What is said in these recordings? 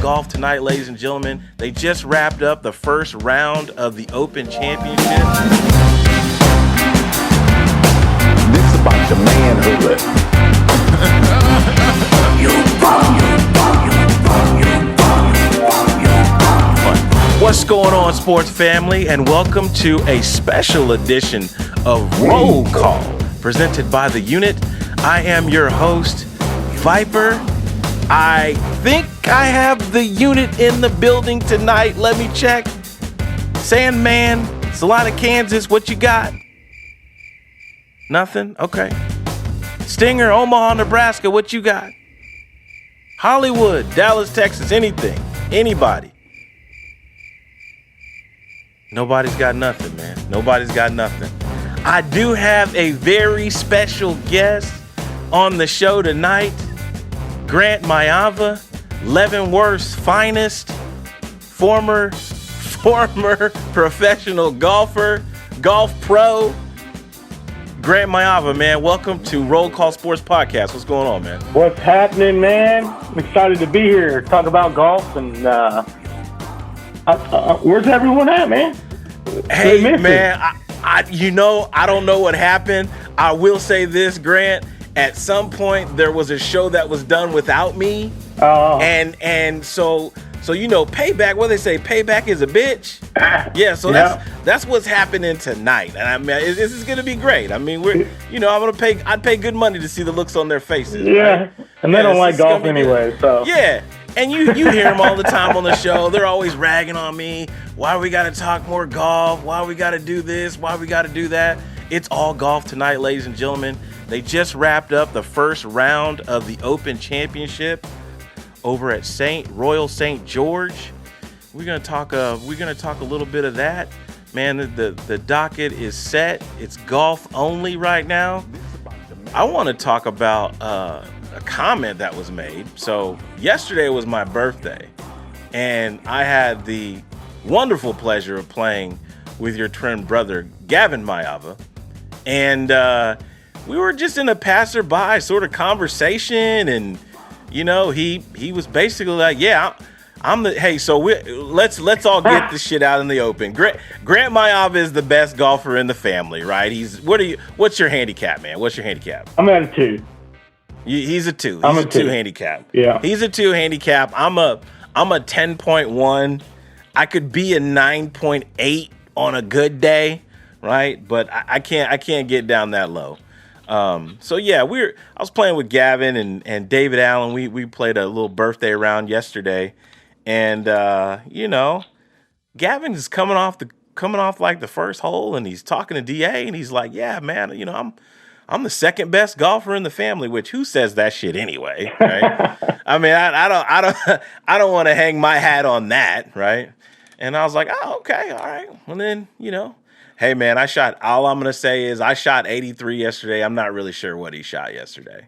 golf tonight, ladies and gentlemen. They just wrapped up the first round of the Open Championship. This is about your manhood. What's going on, sports family, and welcome to a special edition of Roll Call, presented by The Unit. I am your host, Viper. I think I have The Unit in the building tonight. Let me check. Sandman, Salina, Kansas, what you got? Nothing? Okay. Stinger, Omaha, Nebraska, what you got? Hollywood, Dallas, Texas, anything, anybody. Nobody's got nothing, man. Nobody's got nothing. I do have a very special guest on the show tonight. Grant Maiava, Leavenworth's finest, former professional golfer, golf pro. Grant Maiava, man, welcome to Roll Call Sports Podcast. What's going on, man? What's happening, man? I'm excited to be here, talk about golf, and where's everyone at, man? Hey, man, I don't know what happened. I will say this, Grant. At some point, there was a show that was done without me, and so payback. What they say, payback is a bitch. Yeah, so that's what's happening tonight, and I mean, this is gonna be great. I mean, I'd pay good money to see the looks on their faces. Yeah, right? And they don't like golf anyway, so yeah. And you hear them all the time on the show. They're always ragging on me. Why we got to talk more golf? Why we got to do this? Why we got to do that? It's all golf tonight, ladies and gentlemen. They just wrapped up the first round of the Open Championship over at Royal St. George. We're gonna talk a little bit of that. Man, the docket is set. It's golf only right now. I want to talk about a comment that was made. So yesterday was my birthday, and I had the wonderful pleasure of playing with your twin brother, Gavin Maiava, and we were just in a passerby sort of conversation, and he was basically like, yeah, let's all get this shit out in the open. Grant Maiava is the best golfer in the family, right? What's your handicap, man? What's your handicap? I'm at a 2. He's a 2. I'm a 2 2 handicap. Yeah. He's a 2 handicap. I'm a 10.1. I could be a 9.8 on a good day, right? But I can't get down that low. So yeah, I was playing with Gavin and David Allen. We played a little birthday round yesterday, and Gavin is coming off like the first hole, and he's talking to DA, and he's like, yeah, man, I'm the second best golfer in the family, which who says that shit anyway, right? I mean, I don't want to hang my hat on that, right? And I was like, oh, okay, all right. Well then, hey man, all I'm gonna say is I shot 83 yesterday. I'm not really sure what he shot yesterday.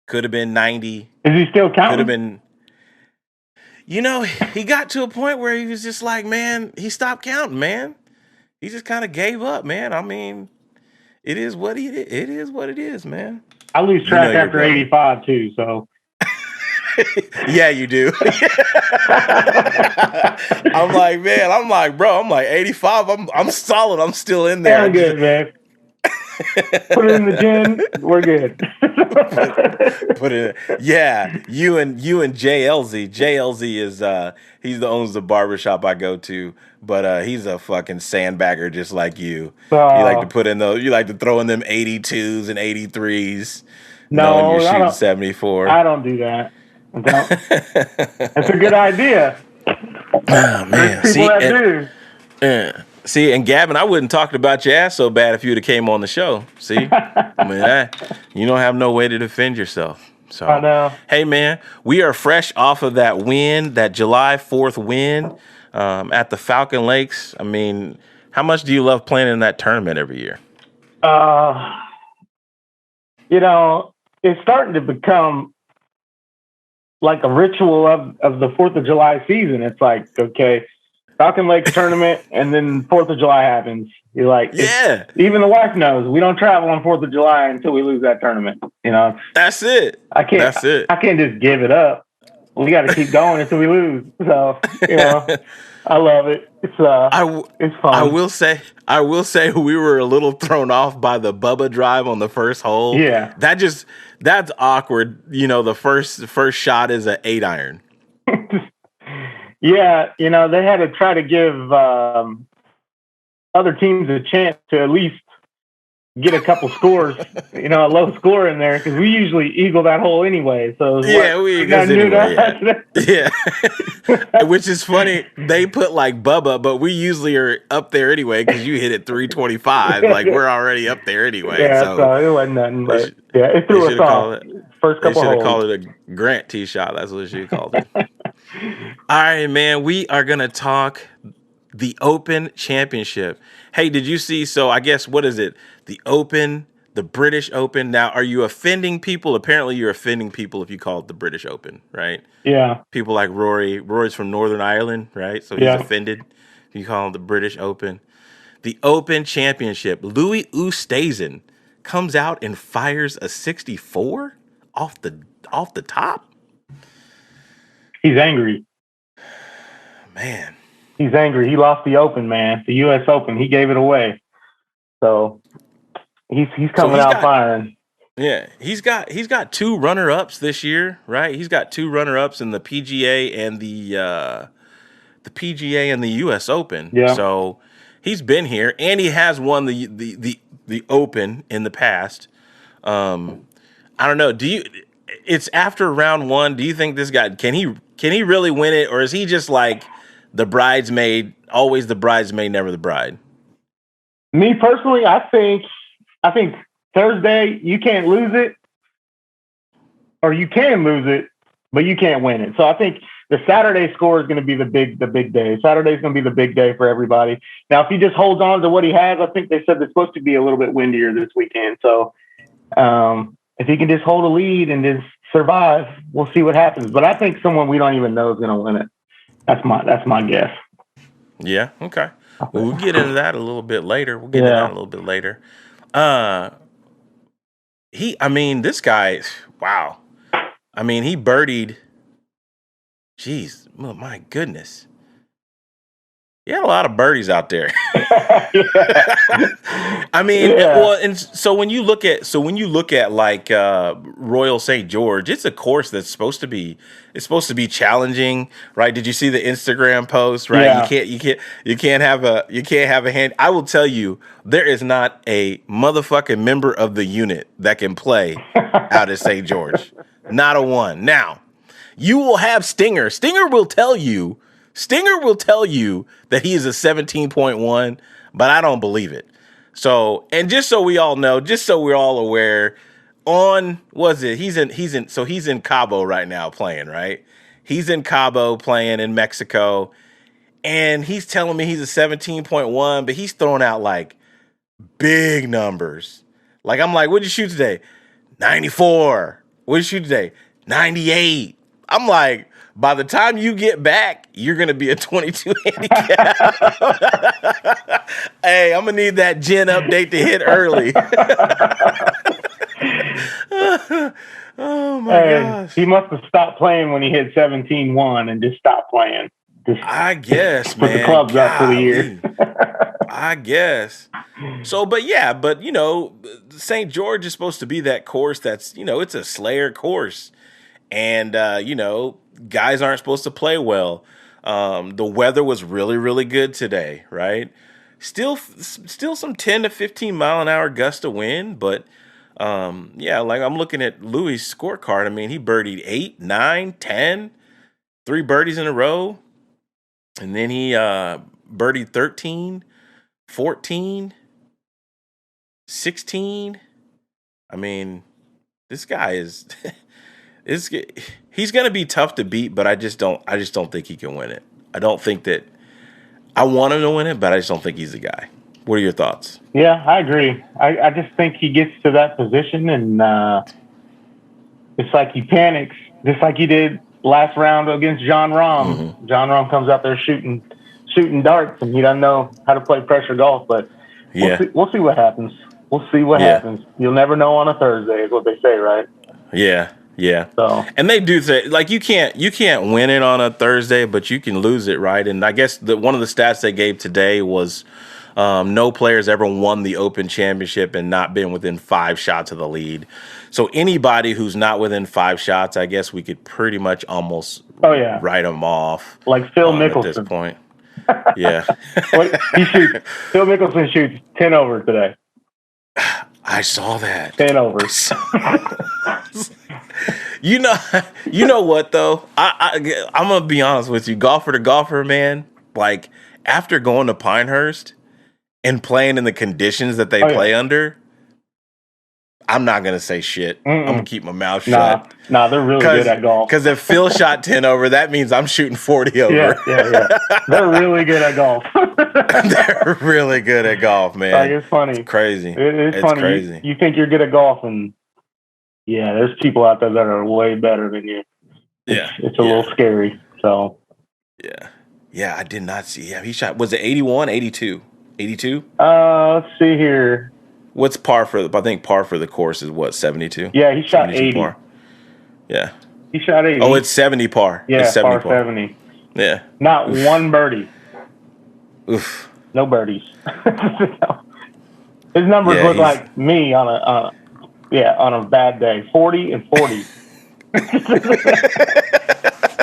Could have been 90. Is he still counting? Could have been. He got to a point where he was just like, man, he stopped counting, man. He just kind of gave up, man. I mean, it is what it is, man. I lose track after 85 too, so. Yeah, you do. I'm like, bro, 85. I'm solid. I'm still in there. I'm good, man. Put it in the gym. We're good. Put it. Yeah, you and JLZ. JLZ is he owns the barbershop I go to, but he's a fucking sandbagger just like you. You like to throw in them 82s and 83s. No, you're shooting 74. I don't do that. That's a good idea. Oh, man. See, and Gavin, I wouldn't talk about your ass so bad if you'd have came on the show. See, I mean, you don't have no way to defend yourself. So, I know. Hey, man, we are fresh off of that win, that July 4th win at the Falcon Lakes. I mean, how much do you love playing in that tournament every year? It's starting to become like a ritual of the 4th of July season. It's like, okay, Falcon Lakes tournament, and then 4th of July happens. You're like, yeah. Even the wife knows we don't travel on 4th of July until we lose that tournament. That's it. I can't just give it up. we got to keep going until we lose. So, I love it. It's I fun. will say we were a little thrown off by the Bubba drive on the first hole. Yeah. That's awkward. The first shot is an 8-iron. Yeah, they had to try to give other teams a chance to at least get a couple scores, a low score in there, because we usually eagle that hole anyway. So we eagle anyway. Yeah. Which is funny. They put like Bubba, but we usually are up there anyway because you hit it 325. Like we're already up there anyway. Yeah, so it wasn't nothing. But it threw us off. First couple They should have holes. called it a Grant tee shot. That's what they should have called it. All right, man. We are gonna talk the Open Championship. Hey, did you see? So I guess what is it? The Open, the British Open. Now, are you offending people? Apparently, you're offending people if you call it the British Open, right? Yeah. People like Rory. Rory's from Northern Ireland, right? So he's offended if you call him the British Open. The Open Championship. Louis Oosthuizen comes out and fires a 64 off the top. He's angry. Man. He's angry. He lost the Open, man. The U.S. Open. He gave it away. So he's coming out firing. Yeah, he's got 2 runner-ups this year, right? He's got 2 runner-ups in the PGA and the PGA and the U.S. Open. Yeah. So he's been here, and he has won the Open in the past. I don't know. It's after round 1. Do you think this guy can he really win it, or is he just like the bridesmaid, always the bridesmaid, never the bride? Me personally, I think Thursday you can't lose it, or you can lose it, but you can't win it. So I think the Saturday score is going to be the big day. Saturday's going to be the big day for everybody. Now, if he just holds on to what he has, I think they said it's supposed to be a little bit windier this weekend. So if he can just hold a lead and just survive, we'll see what happens. But I think someone we don't even know is going to win it. That's my guess. Yeah. Okay. Well, we'll get into that a little bit later. This guy, wow. I mean, he birdied. Jeez, oh my goodness. He had a lot of birdies out there. I mean, well, and so when you look at like Royal St. George, it's a course that's supposed to be challenging, right? Did you see the Instagram post, right? Yeah. You can't have a hand. I will tell you, there is not a motherfucking member of the unit that can play out at St. George. Not a one. Now, you will have Stinger. Stinger will tell you that he is a 17.1, but I don't believe it. So, and just so we all know, just so we're all aware, he's in Cabo right now playing, right? He's in Cabo playing in Mexico, and he's telling me he's a 17.1, but he's throwing out like big numbers. Like, I'm like, what'd you shoot today? 94. What'd you shoot today? 98. I'm like, by the time you get back, you're going to be a 22 handicap. Hey, I'm going to need that gin update to hit early. Oh, my gosh. He must have stopped playing when he hit 17-1 and just stopped playing. I guess, man. Put the clubs up for the year. I guess. So, but St. George is supposed to be that course that's, it's a Slayer course. And, guys aren't supposed to play well. The weather was really, really good today, right? Still some 10 to 15 mile an hour gust of wind, but like I'm looking at Louis' scorecard. I mean, he birdied 8, 9, 10, 3 birdies in a row. And then he birdied 13, 14, 16. I mean, this guy is he's going to be tough to beat, but I just don't think he can win it. I don't think that I want him to win it, but I just don't think he's the guy. What are your thoughts? Yeah, I agree. I just think he gets to that position and it's like he panics, just like he did last round against Jon Rahm. Mm-hmm. Jon Rahm comes out there shooting darts, and he doesn't know how to play pressure golf. But we'll see what happens. We'll see what happens. You'll never know on a Thursday, is what they say, right? Yeah. Yeah. So, And they do say, like, you can't win it on a Thursday, but you can lose it, right? And I guess one of the stats they gave today was no players ever won the Open Championship and not been within 5 shots of the lead. So anybody who's not within 5 shots, I guess we could pretty much almost write them off. Like Phil At this Mickelson. point. Yeah. Phil Mickelson shoots 10 over today. I saw that. 10 over. You know what though? I'm gonna be honest with you, golfer to golfer, man. Like after going to Pinehurst and playing in the conditions that they play under, I'm not gonna say shit. I'm gonna keep my mouth shut. Nah, they're really good at golf. Because if Phil shot 10 over, that means I'm shooting 40 over. Yeah. They're really good at golf. They're really good at golf, man. Like, it's funny. It's crazy. It's funny. Crazy. You think you're good at golf, and there's people out there that are way better than you. It's a little scary. So. Yeah, I did not see. Yeah, he shot. Was it 81, 82? 82? Let's see here. What's par for? I think par for the course is what, 72? Yeah, he shot 80. Par. Yeah. He shot 80. Oh, it's 70 par. Yeah, it's 70 par 70. Yeah. Not one birdie. Oof. No birdies. His numbers look like me on a bad day. 40 and 40.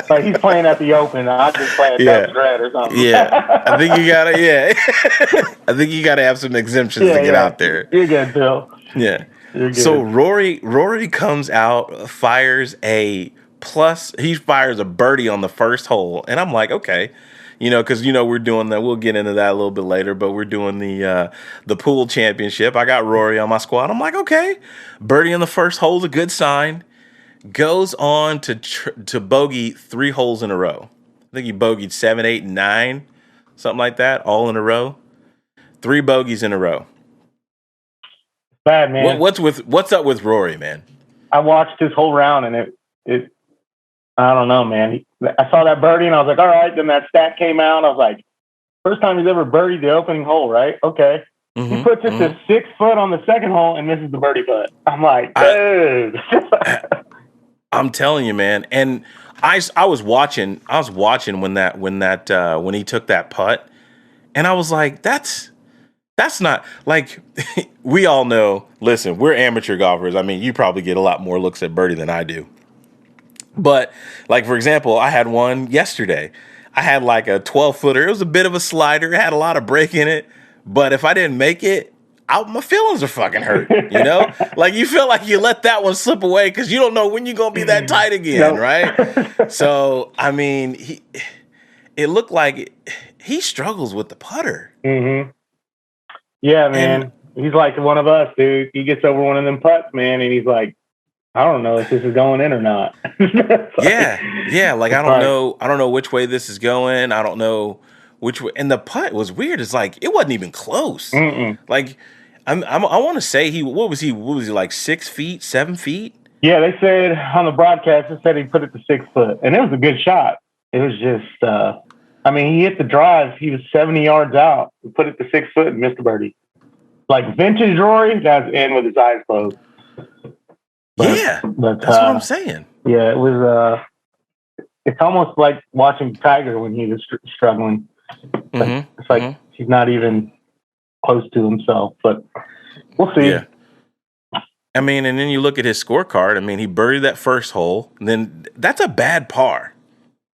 Like he's playing at the Open. I just playing at Red or something. Yeah. I think you gotta. Yeah. I think you gotta have some exemptions to get out there. You're good, Bill. Yeah. You're good. So Rory comes out, fires a plus. He fires a birdie on the first hole, and I'm like, okay, because we're doing that. We'll get into that a little bit later, but we're doing the pool championship. I got Rory on my squad. I'm like, okay, birdie on the first hole is a good sign. Goes on to bogey 3 holes in a row. I think he bogeyed 7, 8, and 9, something like that, all in a row. 3 bogeys in a row. Bad, man. What's up with Rory, man? I watched his whole round, and it I don't know, man. I saw that birdie, and I was like, all right. Then that stat came out. I was like, first time he's ever birdied the opening hole, right? Okay. He puts it to 6 foot on the second hole and misses the birdie putt. I'm like, dude. I'm telling you, man. And I was watching when he took that putt, and I was like, that's not like we all know. Listen, we're amateur golfers. I mean, you probably get a lot more looks at birdie than I do. But like for example, I had one yesterday. I had like a 12-footer. It was a bit of a slider. It had a lot of break in it. But if I didn't make it, my feelings are fucking hurt, Like, you feel like you let that one slip away because you don't know when you're going to be that tight again, right? So, I mean, it looked like he struggles with the putter. Mm-hmm. Yeah, man. And he's like one of us, dude. He gets over one of them putts, man, and he's like, I don't know if this is going in or not. Yeah. Like, I don't know which way this is going. I don't know which way. And the putt was weird. It's like, it wasn't even close. Like, I want to say what was he like 6 feet, 7 feet? Yeah, they said on the broadcast, they said he put it to 6 foot, and it was a good shot. It was just, he hit the drive. He was 70 yards out. He put it to 6 foot and missed the birdie. Like vintage Rory, that's in with his eyes closed. That's what I'm saying. Yeah, it was. It's almost like watching Tiger when he was struggling. It's like he's not even close to himself, but we'll see. Yeah. I mean, and then you look at his scorecard. I mean, he birdied that first hole. And then that's a bad par.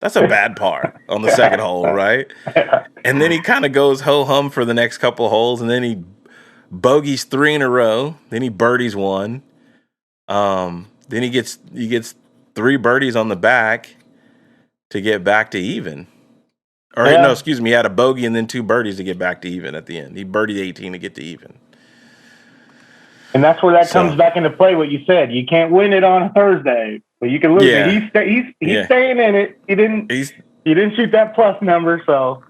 That's a bad par on the second hole, right? And then he kind of goes ho-hum for the next couple of holes, and then he bogeys 3 in a row. Then he birdies 1. Then he gets 3 birdies on the back to get back to even. Or no, excuse me, he had a bogey and then 2 birdies to get back to even at the end. He birdied 18 to get to even. And that's where that comes back into play. What you said, you can't win it on a Thursday, but you can lose it. He's staying in it. He didn't shoot that plus number, so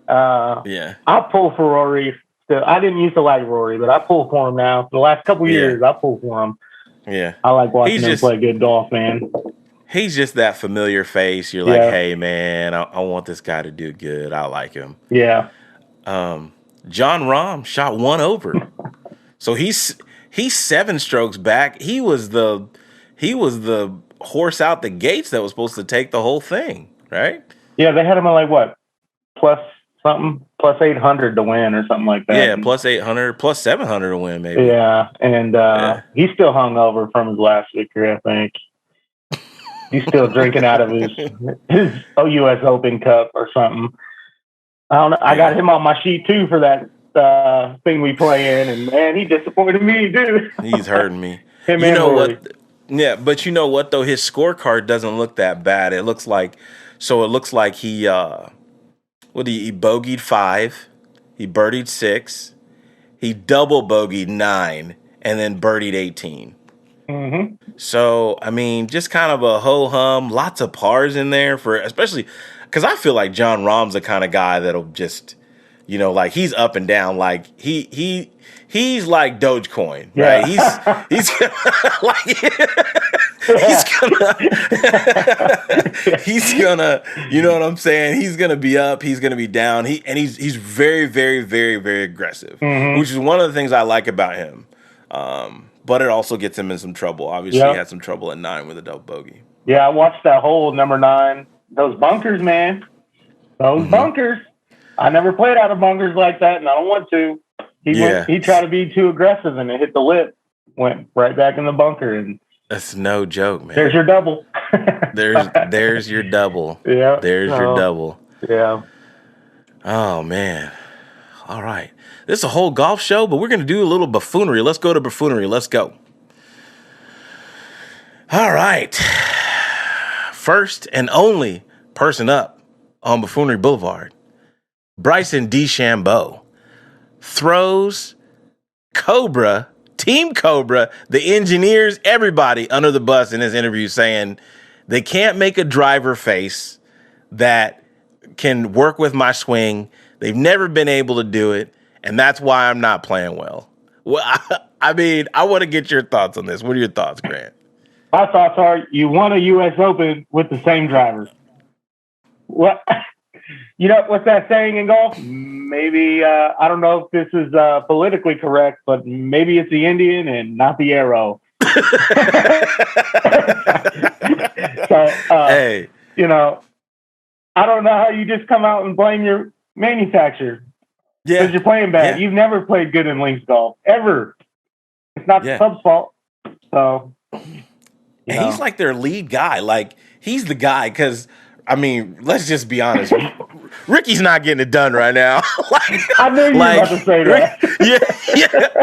I'll pull for Rory. Still, I didn't used to like Rory, but I pull for him now. For the last couple of years, I pull for him. Yeah, I like watching him play good golf, man. He's just that familiar face. You're like, hey, man, I want this guy to do good. I like him. Yeah. John Rahm shot 1 over, so he's 7 strokes back. He was the horse out the gates that was supposed to take the whole thing, right? Yeah, they had him at like what, plus something, plus 800 to win or something like that. Yeah, plus 800, plus 700 to win, maybe. Yeah, and he's still hungover from his last victory, I think. He's still drinking out of his OUS Open cup or something. I don't know. I got him on my sheet too for that thing we play in, and man, he disappointed me, dude. He's hurting me. Him You and know Rory. what? Yeah, but you know what though? His scorecard doesn't look that bad. It looks like he he bogeyed 5, he birdied 6, he double bogeyed 9, and then birdied 18. Mm-hmm. So I mean, just kind of a ho hum, lots of pars in there for, especially because I feel like John Rahm's the kind of guy that'll just, like he's up and down, like he's like Dogecoin, right? Yeah. He's he's gonna, you know what I'm saying? He's gonna be up, he's gonna be down. He's very, very, very, very aggressive, which is one of the things I like about him. But it also gets him in some trouble. Obviously, he had some trouble at 9 with a double bogey. Yeah, I watched that hole number 9. Those bunkers, man. Those bunkers. I never played out of bunkers like that, and I don't want to. He tried to be too aggressive, and it hit the lip. Went right back in the bunker, and that's no joke, man. There's your double. there's your double. Yeah. There's your double. Yeah. Oh man. All right. This is a whole golf show, but we're going to do a little buffoonery. Let's go to buffoonery. Let's go. All right. First and only person up on Buffoonery Boulevard, Bryson DeChambeau throws Team Cobra, the engineers, everybody under the bus in his interview, saying they can't make a driver face that can work with my swing. They've never been able to do it, and that's why I'm not playing well. Well, I mean, I want to get your thoughts on this. What are your thoughts, Grant? My thoughts are you won a U.S. Open with the same driver. What? What's that saying in golf? Maybe, I don't know if this is politically correct, but maybe it's the Indian and not the arrow. So, hey. I don't know how you just come out and blame your manufacturer. Yeah. Because you're playing bad. Yeah. You've never played good in links golf, ever. It's not the club's fault. So, and he's like their lead guy. Like, he's the guy because, I mean, let's just be honest. Ricky's not getting it done right now. I knew you were about to say that. Yeah.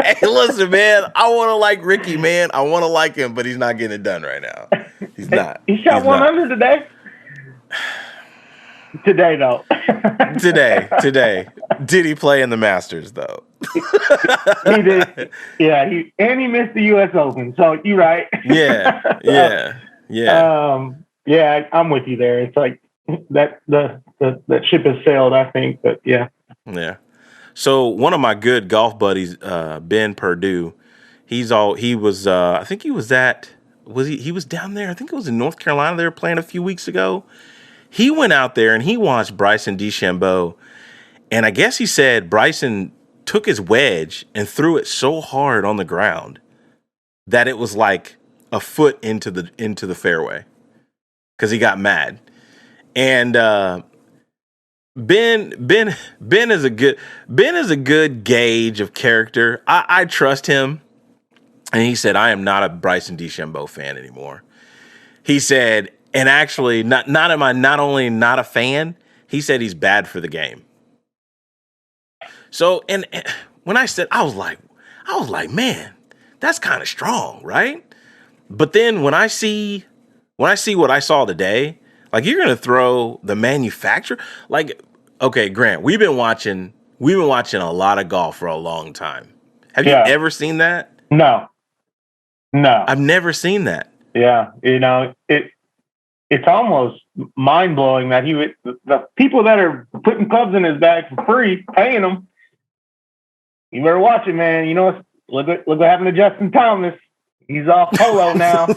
Hey, listen, man. I want to like Ricky, man. I want to like him, but he's not getting it done right now. He's not. He shot 100 today. Today, though. Today. Did he play in the Masters, though? He did. Yeah, he missed the U.S. Open, so you're right. Yeah. Yeah, I'm with you there. It's like that that ship has sailed, I think, but yeah. Yeah. So one of my good golf buddies, Ben Perdue, he was I think he was down there. I think it was in North Carolina they were playing a few weeks ago. He went out there and he watched Bryson DeChambeau, and I guess he said Bryson took his wedge and threw it so hard on the ground that it was like a foot into the fairway because he got mad. And Ben is a good gauge of character. I trust him, and he said I am not a Bryson DeChambeau fan anymore. He said. And actually, not only not a fan, he said he's bad for the game. So, and when I said, I was like, man, that's kind of strong, right? But then when I see what I saw today, like you're gonna throw the manufacturer, like, okay, Grant, we've been watching a lot of golf for a long time. Have you ever seen that? No, I've never seen that. Yeah, it's almost mind-blowing that the people that are putting clubs in his bag for free, paying him, you better watch it, man. Look what happened to Justin Thomas. He's off polo now.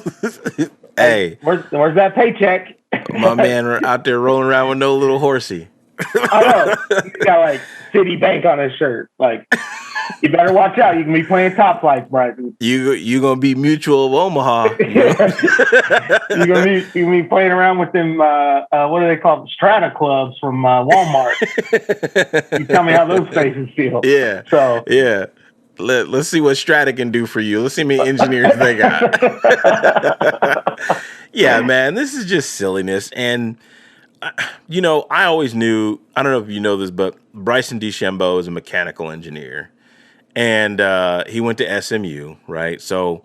Hey. Where's that paycheck? My man out there rolling around with no little horsey. I know. He's got like Citibank on his shirt. Like, You better watch out. You can be playing top flights, Bryson. You gonna be Mutual of Omaha. You're gonna be playing around with them. What do they call them? Strata clubs from Walmart. You tell me how those spaces feel. Yeah. So yeah. Let's see what Strata can do for you. Let's see how many engineers they got. Yeah, man, this is just silliness. And, I always knew, I don't know if you know this, but Bryson DeChambeau is a mechanical engineer. And he went to SMU, right? So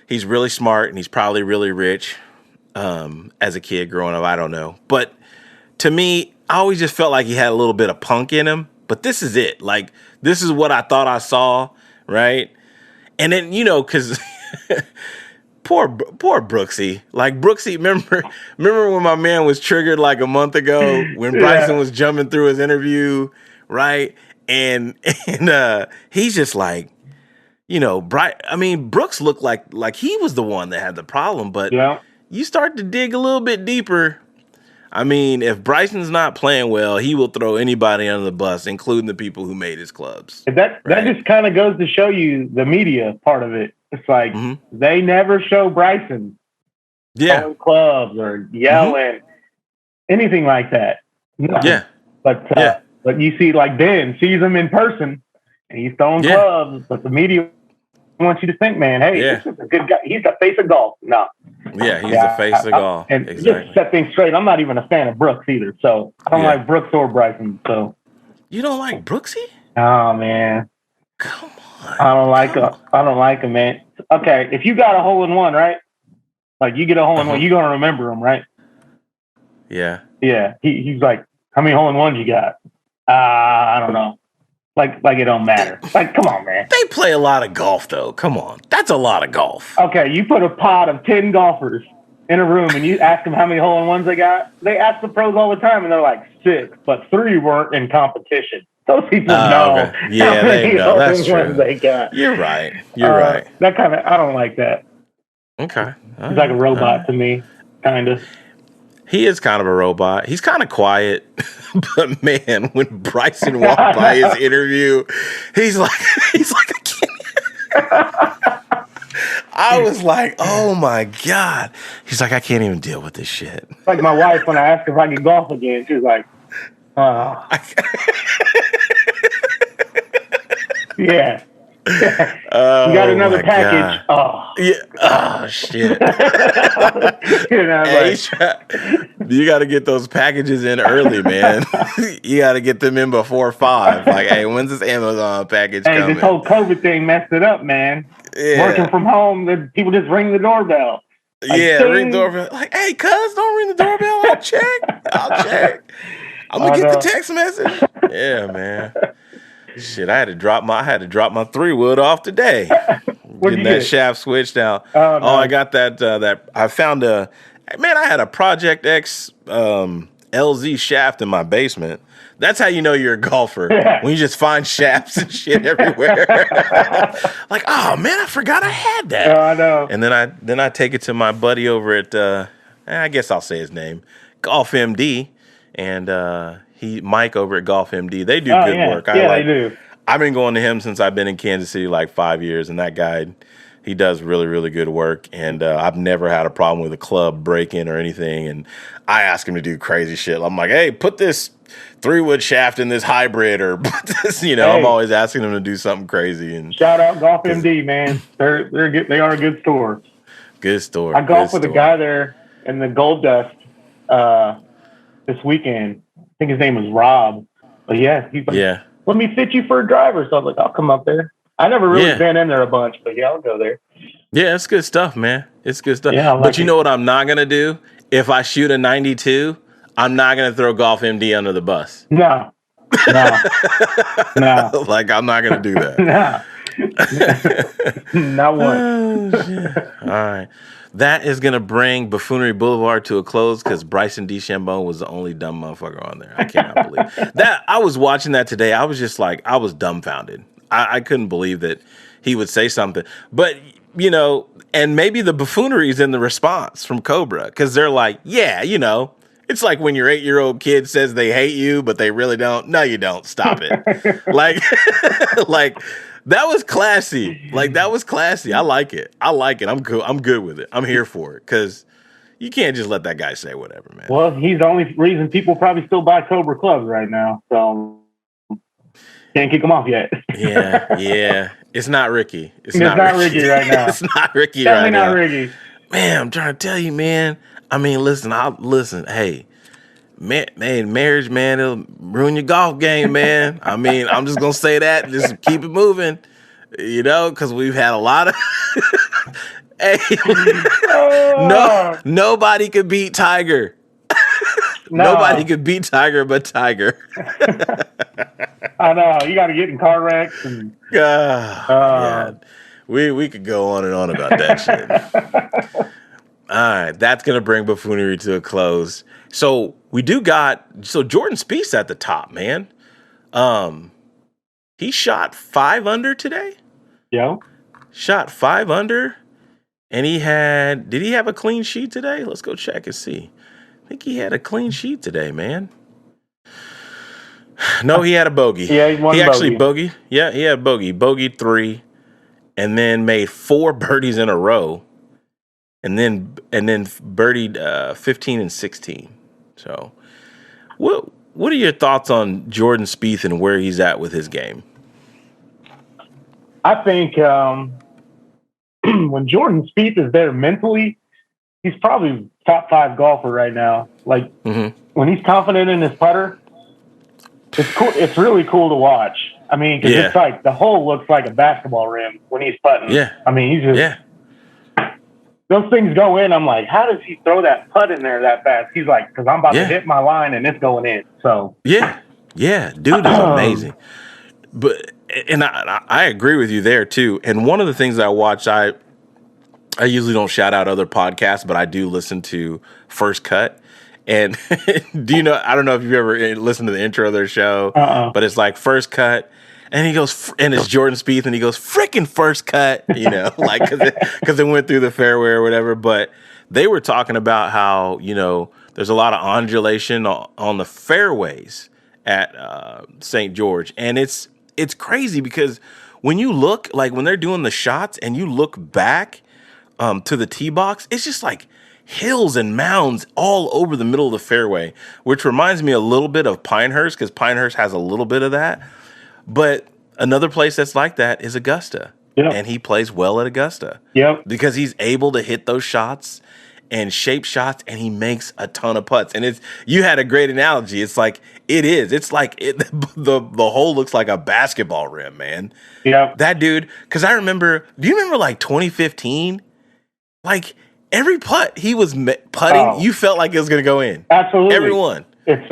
he's really smart and he's probably really rich as a kid growing up. I don't know. But to me, I always just felt like he had a little bit of punk in him. But this is it. Like, this is what I thought I saw, right? And then, because poor Brooksy. Like, Brooksy, remember when my man was triggered like a month ago when Bryson was jumping through his interview, right? And he's just like, Brooks looked like he was the one that had the problem. But you start to dig a little bit deeper. I mean, if Bryson's not playing well, he will throw anybody under the bus, including the people who made his clubs. That just kind of goes to show you the media part of it. It's like they never show Bryson throwing clubs or yelling, anything like that. No. Yeah. But you see, like Ben sees him in person, and he's throwing clubs, but the media wants you to think, man, hey, this is a good guy. He's the face of golf. No. Yeah, he's the face of golf. And exactly. Just set things straight, I'm not even a fan of Brooks either. So I don't like Brooks or Bryson. So you don't like Brooksy? Oh man, come on. I don't like him, man. Okay, if you got a hole in one, right? Like you get a hole in one, you're gonna remember him, right? Yeah. Yeah. He's like, how many hole in ones you got? I don't know. Like it don't matter. Like, come on, man. They play a lot of golf, though. Come on. That's a lot of golf. Okay, you put a pod of 10 golfers in a room and you ask them how many hole-in-ones they got. They ask the pros all the time, and they're like 6, but 3 weren't in competition. Those people know okay. Yeah, how many they know. That's hole-in-ones true. they got. You're right. You're right. That kind of, I don't like that. Okay. He's like a robot to me, kind of. He is kind of a robot. He's kind of quiet, but man, when Bryson walked by his interview, he's like, I can't. I was like, oh my God. He's like, I can't even deal with this shit. Like my wife, when I asked her if I could golf again, she was like, oh. Yeah. You got another package. God. Oh. Yeah. Oh, shit. You got to get those packages in early, man. You got to get them in before 5. Like, hey, when's this Amazon package coming? This whole COVID thing messed it up, man. Yeah. Working from home, people just ring the doorbell. Like, ring the doorbell. Like, hey, cuz, don't ring the doorbell. I'll check. I'm going to get the text message. Yeah, man. Shit, I had to drop my 3-wood off today. Getting that shaft switched out. Oh, I got that I found I had a Project X LZ shaft in my basement. That's how you know you're a golfer. When you just find shafts and shit everywhere. Like, oh man, I forgot I had that. Oh, I know. And then I take it to my buddy over at I guess I'll say his name, Golf MD, and Mike over at Golf MD. They do good work. They do. I've been going to him since I've been in Kansas City, like 5 years, and that guy, he does really, really good work. And I've never had a problem with a club break-in or anything. And I ask him to do crazy shit. I'm like, hey, put this 3-wood shaft in this hybrid, or put this, I'm always asking him to do something crazy. And shout out Golf MD, man. They're good. They are a good store. Good store. I golfed with a guy there in the Gold Dust this weekend. I think his name was Rob. But yeah, he's like, let me fit you for a driver. So I was like, I'll come up there. I never really been in there a bunch, but yeah, I'll go there. Yeah, it's good stuff, man. It's good stuff. Yeah, but you know what I'm not going to do? If I shoot a 92, I'm not going to throw Golf MD under the bus. No. Like, I'm not going to do that. No. Not one. Oh, shit. All right. That is going to bring Buffoonery Boulevard to a close because Bryson DeChambeau was the only dumb motherfucker on there. I cannot believe that. I was watching that today. I was just like, I was dumbfounded. I couldn't believe that he would say something. But, and maybe the buffoonery is in the response from Cobra because they're like, yeah, It's like when your 8-year-old kid says they hate you, but they really don't. No, you don't. Stop it. Like, like that was classy. Like that was classy. I like it. I'm good. I'm good with it. I'm here for it because you can't just let that guy say whatever, man. Well, he's the only reason people probably still buy Cobra clubs right now. So can't kick him off yet. Yeah. It's not Ricky. It's not Ricky right now. It's not Ricky Definitely right now. not Ricky. Man, I'm trying to tell you, man. I mean, listen. Hey, man, marriage, man, it'll ruin your golf game, man. I mean, I'm just gonna say that. Just keep it moving, because we've had a lot of. Hey, nobody could beat Tiger. No. Nobody could beat Tiger but Tiger. I know. You got to get in car wrecks. And, yeah. We could go on and on about that shit. All right. That's going to bring buffoonery to a close. So Jordan Spieth at the top, man. He shot 5 under today. Yeah. Shot 5 under. And did he have a clean sheet today? Let's go check and see. I think he had a clean sheet today, man. No, he had a bogey. Yeah, he actually bogeyed. Yeah, he had bogey. Bogeyed 3, and then made 4 birdies in a row, and then birdied 15 and 16. So, what are your thoughts on Jordan Spieth and where he's at with his game? I think when Jordan Spieth is there mentally, he's probably top 5 golfer right now. Like when he's confident in his putter, it's cool. It's really cool to watch. I mean, because it's like the hole looks like a basketball rim when he's putting. Yeah. I mean, he's just those things go in. I'm like, how does he throw that putt in there that fast? He's like, because I'm about to hit my line and it's going in. So yeah, dude is amazing. But I agree with you there too. And one of the things I watch, I usually don't shout out other podcasts, but I do listen to First Cut. And I don't know if you've ever listened to the intro of their show, but it's like First Cut. And he goes, and it's Jordan Spieth, and he goes, freaking First Cut, like, because it went through the fairway or whatever. But they were talking about how, there's a lot of undulation on the fairways at St. George. And it's crazy because when you look, like when they're doing the shots and you look back to the tee box, it's just like hills and mounds all over the middle of the fairway, which reminds me a little bit of Pinehurst, because Pinehurst has a little bit of that. But another place that's like that is Augusta. Yep. And he plays well at Augusta. Yep. Because he's able to hit those shots and shape shots, and he makes a ton of putts. And you had a great analogy. It's like the hole looks like a basketball rim, man. Yeah. That dude, because do you remember like 2015? Like every putt he was putting, you felt like it was going to go in. Absolutely. Everyone. It's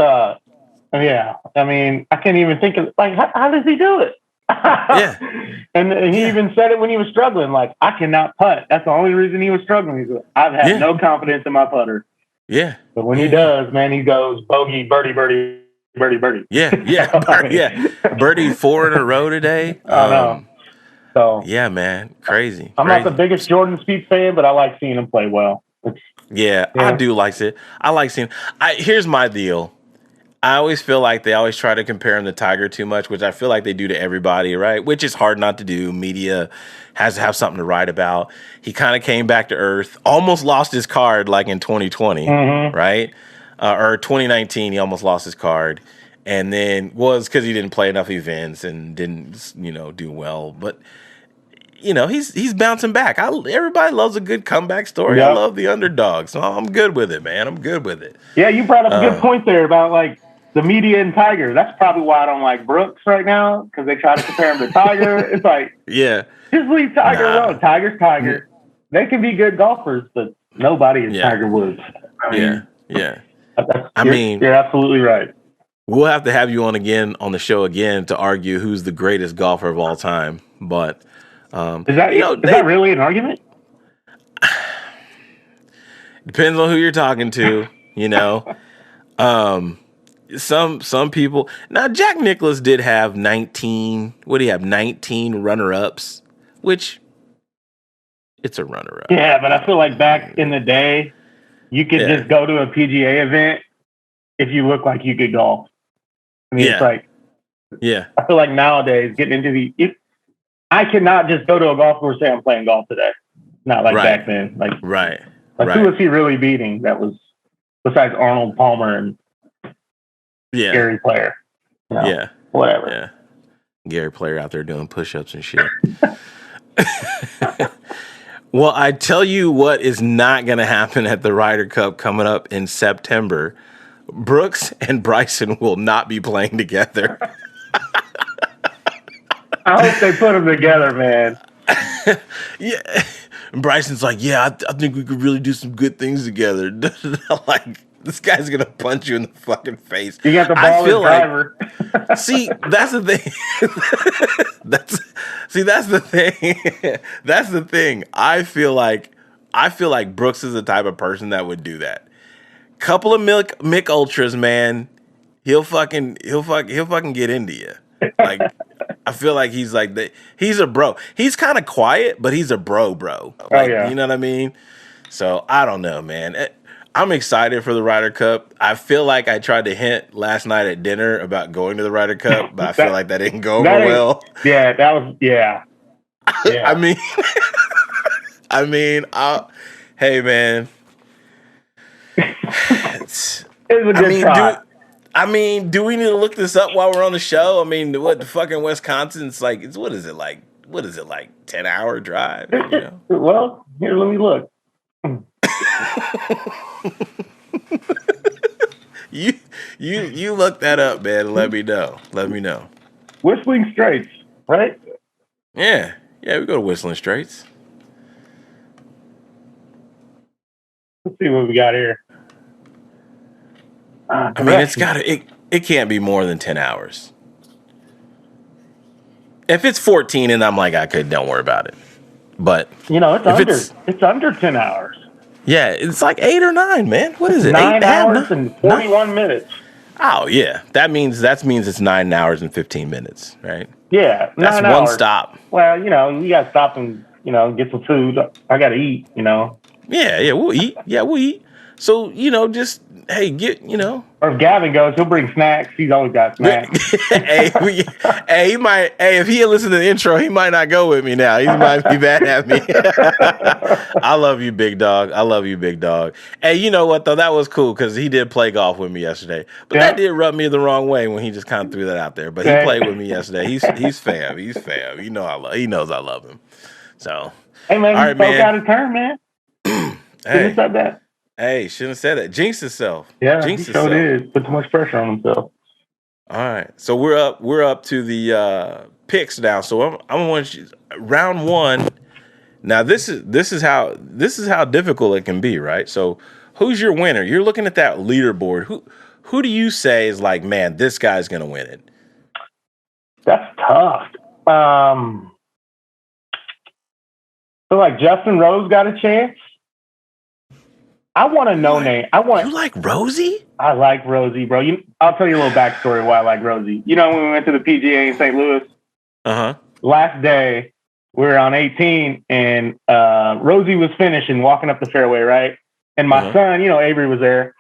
yeah. I mean, I can't even think of like how does he do it? Yeah. And he even said it when he was struggling. Like, I cannot putt. That's the only reason he was struggling. He's like, I've had no confidence in my putter. Yeah. But when he does, man, he goes bogey, birdie, birdie, birdie, birdie. Yeah. Birdie 4 in a row today. I know. So yeah, man, crazy. I'm not the biggest Jordan Spieth fan, but I like seeing him play well. I do like it. I like seeing. Here's my deal. I always feel like they always try to compare him to Tiger too much, which I feel like they do to everybody, right? Which is hard not to do. Media has to have something to write about. He kind of came back to earth, almost lost his card like in 2020, right? Or 2019, he almost lost his card. And then was because he didn't play enough events and didn't, do well. But, he's bouncing back. Everybody loves a good comeback story. Yep. I love the underdog. So I'm good with it, man. I'm good with it. Yeah, you brought up a good point there about, like, the media and Tiger. That's probably why I don't like Brooks right now, because they try to compare him to Tiger. It's like, just leave Tiger alone. Tiger's Tiger. They can be good golfers, but nobody is Tiger Woods. You're absolutely right. We'll have to have you on the show again to argue who's the greatest golfer of all time. But is that really an argument? Depends on who you're talking to, Some people. Now, Jack Nicklaus did have 19. What do you have? 19 runner-ups, which it's a runner-up. Yeah, but I feel like back in the day, you could just go to a PGA event if you look like you could golf. I mean, it's like, I feel like nowadays getting into I cannot just go to a golf course and say I'm playing golf today. Not like back then. Like who was he really beating? That was besides Arnold Palmer and Gary Player. You know, whatever. Yeah. Gary Player out there doing push-ups and shit. Well, I tell you what is not going to happen at the Ryder Cup coming up in September. Brooks and Bryson will not be playing together. I hope they put them together, man. Yeah. And Bryson's like, I think we could really do some good things together. Like, this guy's going to punch you in the fucking face. You got the ball and driver. See, that's the thing. That's the thing. That's the thing. I feel like Brooks is the type of person that would do that. Couple of Mick Ultras, man. He'll fucking get into you. Like, I feel like he's like that. He's a bro. He's kind of quiet, but he's a bro. Like, you know what I mean? So I don't know, man. I'm excited for the Ryder Cup. I feel like I tried to hint last night at dinner about going to the Ryder Cup, but I feel like that didn't go over well. Yeah, that was I mean, hey man. It's a good shot. Do we need to look this up while we're on the show? I mean, what the fucking Wisconsin's like? What is it like? 10-hour drive? You know? Well, here, let me look. You look that up, man. And let me know. Whistling Straits, right? Yeah, we go to Whistling Straits. Let's see what we got here. I mean, it can't be more than 10 hours. If it's 14 and I'm like, don't worry about it. But it's under 10 hours. Yeah, it's like 8 or 9, man. What is it? 9 hours and 41 minutes. Oh yeah, that means it's 9 hours and 15 minutes, right? Yeah, that's 9 one hours. stop. Well, you got to stop and get some food. I got to eat. Yeah, we'll eat. So just Or if Gavin goes, he'll bring snacks. He's always got snacks. He might. Hey, if he had listened to the intro, he might not go with me now. He might be mad at me. I love you, big dog. Hey, you know what though? That was cool because he did play golf with me yesterday. But that did rub me the wrong way when he just kind of threw that out there. But he played with me yesterday. He's fam. He's fam. He knows I love him. So hey man, he spoke out of turn, man. Hey. Said that. Hey, shouldn't have said that. Jinxed himself. Yeah, he so did. Put too much pressure on himself. All right, so we're up to the picks now. So I'm want you round one. Now this is how difficult it can be, right? So who's your winner? You're looking at that leaderboard. Who do you say is like, man, this guy's gonna win it? That's tough. So like Justin Rose got a chance. I want to know name. You like Rosie? I like Rosie, bro. I'll tell you a little backstory why I like Rosie. When we went to the PGA in St. Louis? Last day, we were on 18, and Rosie was finishing, walking up the fairway, right? And my son, Avery was there.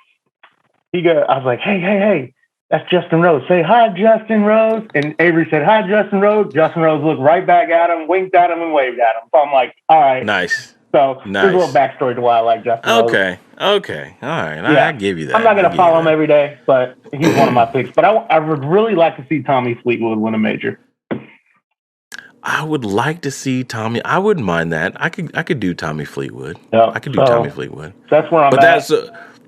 I was like, hey, that's Justin Rose. Say hi, Justin Rose. And Avery said, hi, Justin Rose. Justin Rose looked right back at him, winked at him, and waved at him. So I'm like, all right. Nice. So there's a little backstory to why I like Justin Rose. Okay. All right. I give you that. I'm not going to follow him every day, but he's one of my picks. But I would really like to see Tommy Fleetwood win a major. I would like to see Tommy. I wouldn't mind that. I could do Tommy Fleetwood. Yep. I could do Tommy Fleetwood. That's where I'm at.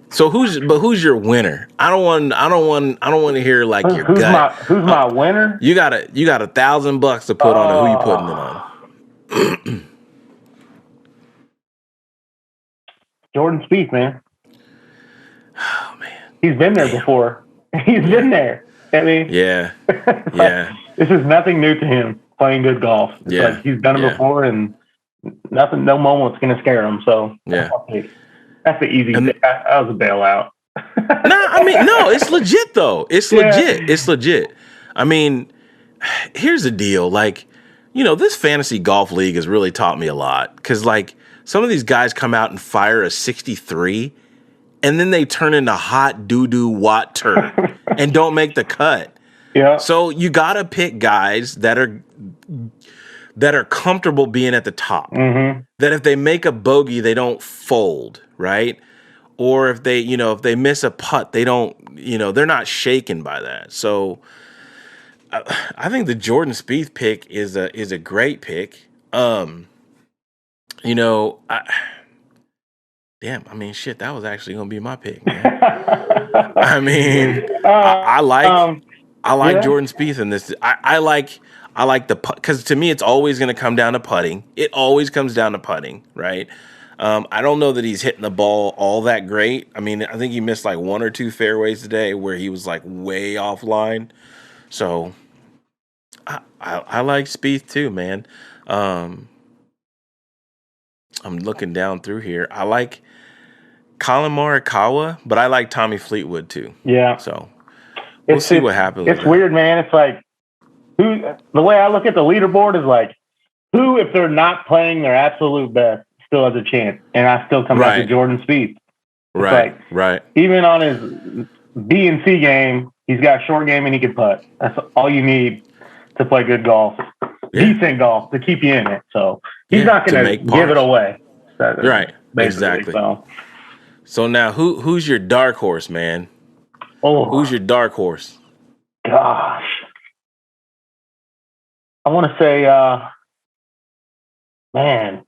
So who's your winner? I don't want to hear like your gut. Who's my winner? You got $1,000 to put on it. Who you putting it on? Jordan Spieth, man. Oh man, he's been there before. He's been there. I mean, yeah. This is nothing new to him. Playing good golf. It's like he's done it before, and no moment's going to scare him. So that's the easy. That was a bailout. No, it's legit though. It's legit. I mean, here's the deal. Like, this fantasy golf league has really taught me a lot because, like, some of these guys come out and fire a 63, and then they turn into hot doo-doo water and don't make the cut. Yeah. So you got to pick guys that are comfortable being at the top. Mm-hmm. That if they make a bogey, they don't fold, right? Or if they miss a putt, they don't, they're not shaken by that. So I think the Jordan Spieth pick is a great pick. That was actually going to be my pick, man. I mean, I like Jordan Spieth in this. I like the putt, because to me it's always going to come down to putting. It always comes down to putting, right? I don't know that he's hitting the ball all that great. I mean, I think he missed like one or two fairways today where he was like way offline. So I like Spieth too, man. I'm looking down through here. I like Colin Morikawa, but I like Tommy Fleetwood too. Yeah. So we'll see what happens. It's weird, man. It's like, the way I look at the leaderboard is like, who, if they're not playing their absolute best, still has a chance. And I still come back to Jordan Spieth. Right. Even on his B and C game, he's got a short game and he can putt. That's all you need to play good golf. Yeah. Decent golf to keep you in it. So he's not going to give it away. Right. Exactly. So now who's your dark horse, man? Oh, who's your dark horse? Gosh. I want to say, man,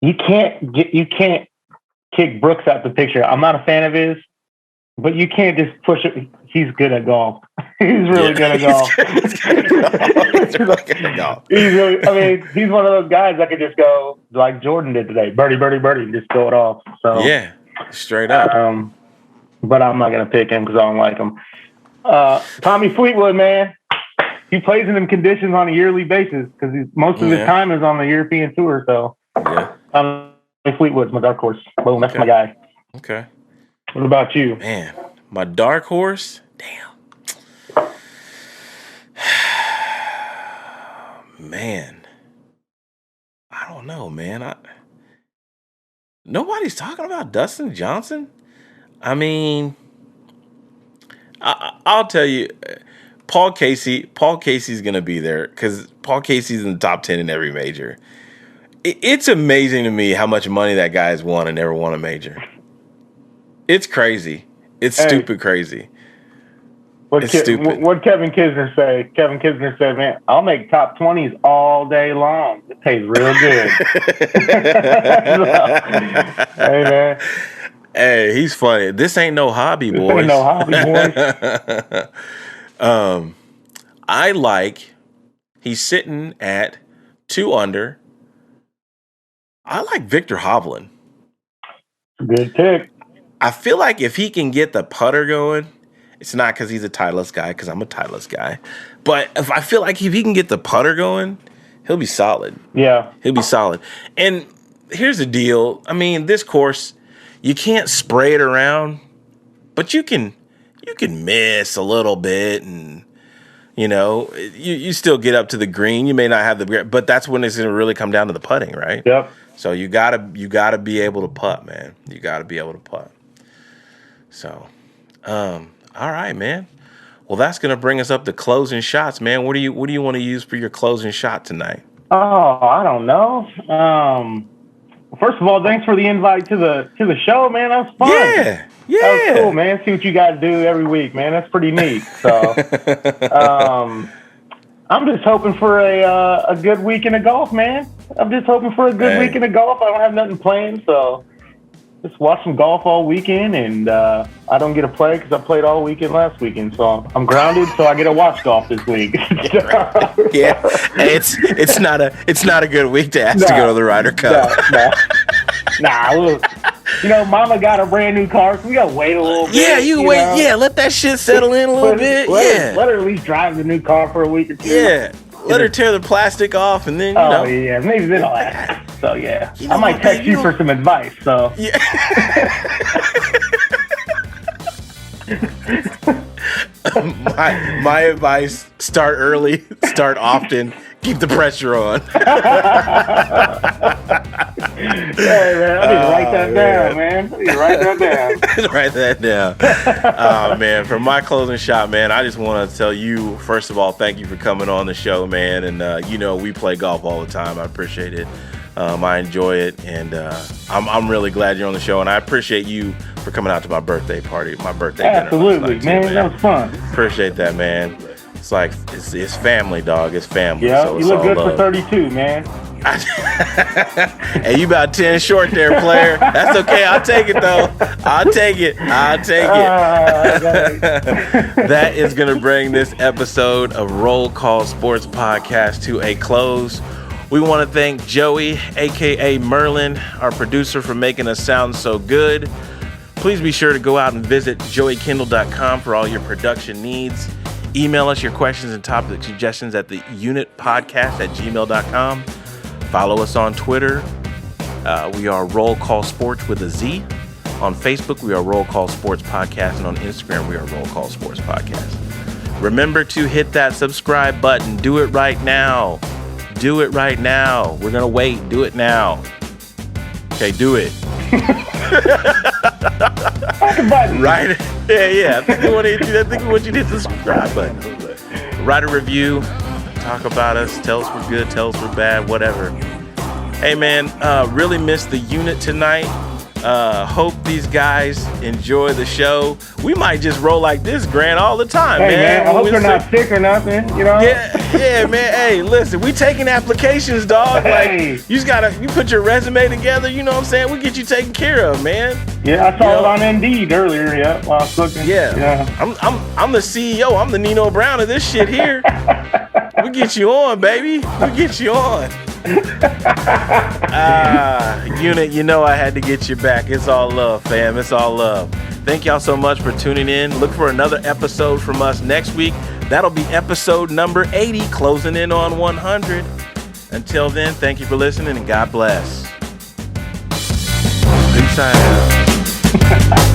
you can't kick Brooks out the picture. I'm not a fan of his, but you can't just push it. He's good at golf. He's really good at golf. He's one of those guys that could just go like Jordan did today, birdie, birdie, birdie, and just go it off. So yeah, straight up. But I'm not gonna pick him because I don't like him. Tommy Fleetwood, man. He plays in them conditions on a yearly basis because most of his time is on the European tour. So, Fleetwood's my dark horse. Boom, that's my guy. Okay. What about you? Man, my dark horse? Damn. Man. I don't know, man. Nobody's talking about Dustin Johnson? I mean, I'll tell you, Paul Casey's going to be there because Paul Casey's in the top 10 in every major. It's amazing to me how much money that guy's won and never won a major. It's crazy. It's stupid crazy. What'd Kevin Kisner say? Kevin Kisner said, man, I'll make top 20s all day long. It pays real good. Hey, man. Hey, he's funny. This ain't no hobby, boys. This ain't no hobby, boys. I like, he's sitting at 2 under. I like Victor Hovland. Good pick. I feel like if he can get the putter going, it's not because he's a Titleist guy, because I'm a Titleist guy. But I feel like if he can get the putter going, he'll be solid. Yeah. He'll be solid. And here's the deal. I mean, this course, you can't spray it around, but you can miss a little bit, and you still get up to the green. You may not have but that's when it's going to really come down to the putting, right? Yep. So you gotta be able to putt, man. You gotta be able to putt. So, all right, man. Well, that's gonna bring us up to closing shots, man. What do you want to use for your closing shot tonight? Oh, I don't know. First of all, thanks for the invite to the show, man. That was fun. Yeah. That was cool, man. See what you guys do every week, man. That's pretty neat. So, I'm just hoping for a good weekend of golf, man. I'm just hoping for a good weekend of golf. I don't have nothing planned, so just watch some golf all weekend. And I don't get to play because I played all weekend last weekend, so I'm grounded. So I get to watch golf this week. Yeah, it's not a good week to ask to go to the Ryder Cup. Nah, look. Mama got a brand new car, so we gotta wait a little bit. Yeah, you wait. Know? Yeah, let that shit settle in a little bit. Let her at least drive the new car for a week or two. Yeah, let her tear the plastic off, and then yeah, maybe then I'll ask. So yeah, I might text you for some advice. So yeah. my advice: start early, start often, keep the pressure on. man, I need to write that down, man. I need to write that down. Write that down. Oh, man, for my closing shot, man, I just want to tell you, first of all, thank you for coming on the show, man. And, we play golf all the time. I appreciate it. I enjoy it. And I'm really glad you're on the show. And I appreciate you for coming out to my birthday party, my birthday dinner. Absolutely, man. That was fun. Appreciate that, man. It's like, it's family, dog. It's family. Yeah, so you look good for 32, man. Hey, you about 10 short there, player. That's okay. I'll take it, though. I'll take it. That is going to bring this episode of Roll Call Sports Podcast to a close. We want to thank Joey, a.k.a. Merlin, our producer, for making us sound so good. Please be sure to go out and visit joeykindle.com for all your production needs. Email us your questions and topic suggestions at the unitpodcast@gmail.com. Follow us on Twitter. We are Roll Call Sports with a Z. On Facebook, we are Roll Call Sports Podcast. And on Instagram, we are Roll Call Sports Podcast. Remember to hit that subscribe button. Do it right now. Do it right now. We're going to wait. Do it now. Okay, do it. Right? Yeah. I think we want you to hit the subscribe button. Write a review. Talk about us. Tell us we're good. Tell us we're bad. Whatever. Hey, man. Really missed the unit tonight. Hope these guys enjoy the show. We might just roll like this, Grant, all the time, man. I hope they're not sick or nothing, Yeah, man. Hey, listen, we taking applications, dog. Hey. Like, you put your resume together, you know what I'm saying? We get you taken care of, man. Yeah, I saw it on Indeed earlier, while I was looking. Yeah. I'm the CEO. I'm the Nino Brown of this shit here. We get you on, baby. We get you on. Unit, I had to get you back. It's all love, fam. It's all love. Thank y'all so much for tuning in. Look for another episode from us next week. That'll be episode number 80, closing in on 100. Until then, thank you for listening and God bless. Peace out.